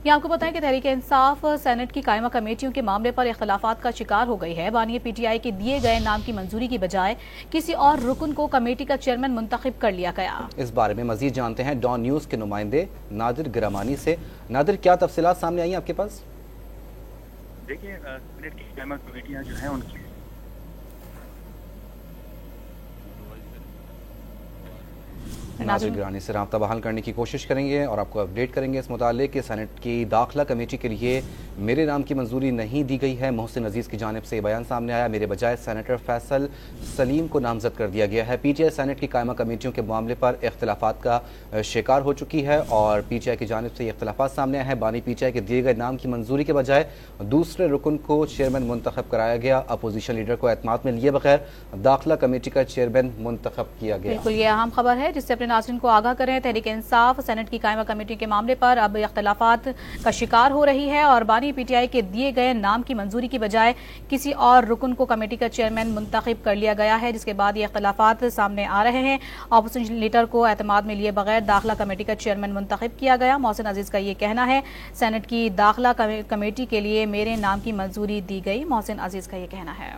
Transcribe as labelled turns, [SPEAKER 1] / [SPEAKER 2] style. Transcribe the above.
[SPEAKER 1] یہ آپ کو بتائیں کہ تحریک انصاف سینٹ کی قائمہ کمیٹیوں کے معاملے پر اختلافات کا شکار ہو گئی ہے۔ بانی پی ٹی آئی کے دیے گئے نام کی منظوری کی بجائے کسی اور رکن کو کمیٹی کا چیئرمین منتخب کر لیا گیا۔
[SPEAKER 2] اس بارے میں مزید جانتے ہیں ڈان نیوز کے نمائندے نادر گرامانی سے۔ نادر، کیا تفصیلات سامنے آئی ہیں آپ کے پاس؟
[SPEAKER 3] دیکھیے، سینٹ کی قائمہ کمیٹیاں جو ہیں ان کی
[SPEAKER 2] ناظر گرانی سے رابطہ بحال کرنے کی کوشش کریں گے اور آپ کو اپڈیٹ کریں گے اس متعلق کہ سینٹ کی داخلہ کمیٹی کے لیے میرے نام کی منظوری نہیں دی گئی ہے۔ محسن عزیز کی جانب سے یہ بیان سامنے آیا، میرے بجائے سینیٹر فیصل سلیم کو نامزد کر دیا گیا ہے۔ پی ٹی آئی سینٹ کی قائمہ کمیٹیوں کے معاملے پر اختلافات کا شکار ہو چکی ہے اور پی ٹی آئی کی جانب سے یہ اختلافات سامنے آئے ہیں۔ بانی پی ٹی آئی کے دیے گئے نام کی منظوری کے بجائے دوسرے رکن کو چیئرمین منتخب کرایا گیا۔ اپوزیشن لیڈر کو اعتماد میں لیے بغیر داخلہ کمیٹی کا چیئرمین منتخب کیا گیا۔
[SPEAKER 1] بالکل، یہ اہم خبر ہے جس سے اپنے ناظرین کو آگاہ کریں۔ تحریک انصاف سینٹ کی قائمہ کمیٹی کے معاملے پر اب اختلافات کا شکار ہو رہی ہے اور بانی پی ٹی آئی کے دیے گئے نام کی منظوری کی بجائے کسی اور رکن کو کمیٹی کا چیئرمین منتخب کر لیا گیا ہے، جس کے بعد یہ اختلافات سامنے آ رہے ہیں۔ اپوزیشن لیڈر کو اعتماد میں لیے بغیر داخلہ کمیٹی کا چیئرمین منتخب کیا گیا۔ محسن عزیز کا یہ کہنا ہے سینٹ کی داخلہ کمیٹی کے لیے میرے نام کی منظوری دی گئی۔ محسن عزیز کا یہ کہنا ہے۔